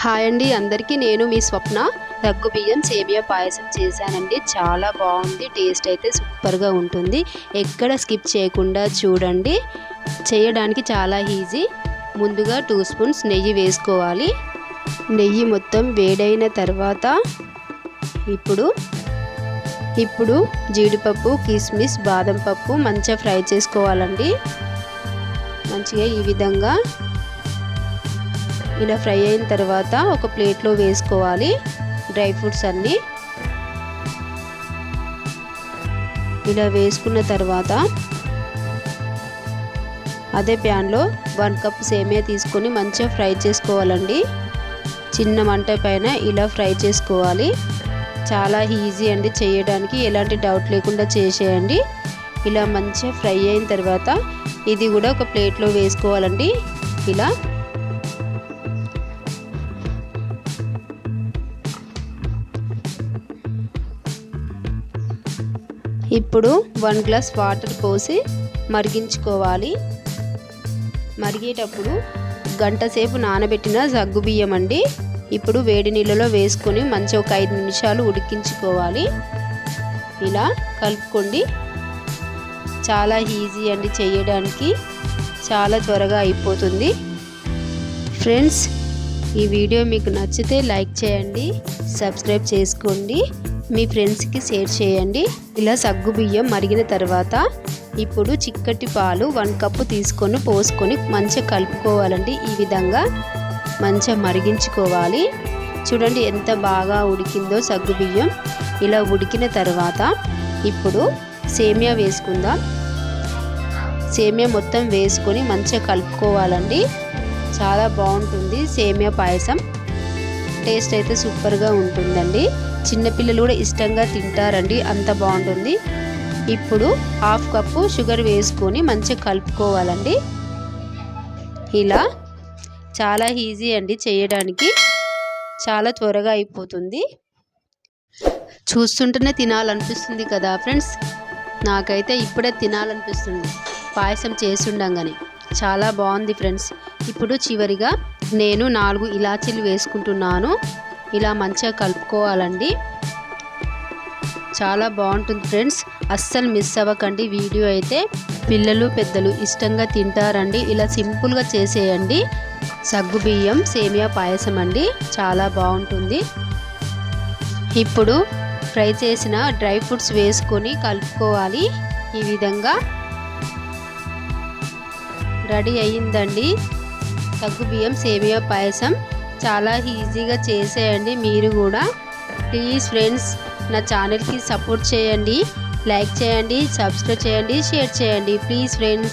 Hi అండి అందరికీ నేను మీ స్వప్న సగ్గుబియ్యం సేమియా పాయసం చేశానండి. చాలా బాగుంది. టేస్ట్ అయితే సూపర్గా ఉంటుంది. ఎక్కడ స్కిప్ చేయకుండా చూడండి. చేయడానికి చాలా ఈజీ. ముందుగా 2 స్పూన్స్ నెయ్యి వేసుకోవాలి. నెయ్యి మొత్తం వేడైన తర్వాత ఇప్పుడు జీడిపప్పు, కిస్మిస్, బాదం పప్పు మంచిగా ఫ్రై చేసుకోవాలండి. మంచిగా ఈ విధంగా ఇలా ఫ్రై అయిన తర్వాత ఒక ప్లేట్లో వేసుకోవాలి. డ్రై ఫ్రూట్స్ అన్నీ ఇలా వేసుకున్న తర్వాత అదే ప్యాన్లో 1 కప్ సేమియా తీసుకొని మంచిగా ఫ్రై చేసుకోవాలండి. చిన్న మంట పైన ఇలా ఫ్రై చేసుకోవాలి. చాలా ఈజీ అండి చేయడానికి, ఎలాంటి డౌట్ లేకుండా చేసేయండి. ఇలా మంచిగా ఫ్రై అయిన తర్వాత ఇది కూడా ఒక ప్లేట్లో వేసుకోవాలండి. ఇలా ఇప్పుడు 1 గ్లాస్ వాటర్ పోసి మరిగించుకోవాలి. మరిగేటప్పుడు గంట సేపు నానబెట్టిన సగ్గుబియ్యం అండి. ఇప్పుడు వేడి నీళ్ళలో వేసుకొని మంచిగా ఒక 5 నిమిషాలు ఉడికించుకోవాలి. ఇలా కలుపుకోండి. చాలా ఈజీ అండి చేయడానికి, చాలా త్వరగా అయిపోతుంది. ఫ్రెండ్స్, ఈ వీడియో మీకు నచ్చితే లైక్ చేయండి, సబ్స్క్రైబ్ చేసుకోండి, మీ ఫ్రెండ్స్కి షేర్ చేయండి. ఇలా సగ్గుబియ్యం మరిగిన తర్వాత ఇప్పుడు చిక్కటి పాలు 1 కప్పు తీసుకొని పోసుకొని మంచిగా కలుపుకోవాలండి. ఈ విధంగా మంచిగా మరిగించుకోవాలి. చూడండి ఎంత బాగా ఉడికిందో సగ్గుబియ్యం. ఇలా ఉడికిన తర్వాత ఇప్పుడు సేమియా వేసుకుందాం. సేమియా మొత్తం వేసుకొని మంచిగా కలుపుకోవాలండి. చాలా బాగుంటుంది సేమియా పాయసం. టేస్ట్ అయితే సూపర్గా ఉంటుందండి. చిన్నపిల్లలు కూడా ఇష్టంగా తింటారండి, అంత బాగుంటుంది. ఇప్పుడు 1/2 కప్పు షుగర్ వేసుకొని మంచిగా కలుపుకోవాలండి. ఇలా చాలా ఈజీ అండి చేయడానికి, చాలా త్వరగా అయిపోతుంది. చూస్తుంటేనే తినాలనిపిస్తుంది కదా ఫ్రెండ్స్. నాకైతే ఇప్పుడే తినాలనిపిస్తుంది పాయసం చేస్తుండగానే. చాలా బాగుంది ఫ్రెండ్స్. ఇప్పుడు చివరిగా నేను 4 ఇలాచీలు వేసుకుంటున్నాను. ఇలా మంచిగా కలుపుకోవాలండి. చాలా బాగుంటుంది ఫ్రెండ్స్. అస్సలు మిస్ అవ్వకండి వీడియో అయితే. పిల్లలు పెద్దలు ఇష్టంగా తింటారండి. ఇలా సింపుల్గా చేసేయండి. సగ్గుబియ్యం సేమియా పాయసం అండి, చాలా బాగుంటుంది. ఇప్పుడు ఫ్రై చేసిన డ్రై ఫ్రూట్స్ వేసుకొని కలుపుకోవాలి. ఈ విధంగా రెడీ అయ్యిందండి సగ్గుబియ్యం సేమియా పాయసం. చాలా ఈజీగా చేసేయండి మీరు కూడా. ప్లీజ్ ఫ్రెండ్స్, నా ఛానల్కి సపోర్ట్ చేయండి, లైక్ చేయండి, సబ్స్క్రైబ్ చేయండి, షేర్ చేయండి. Please friends.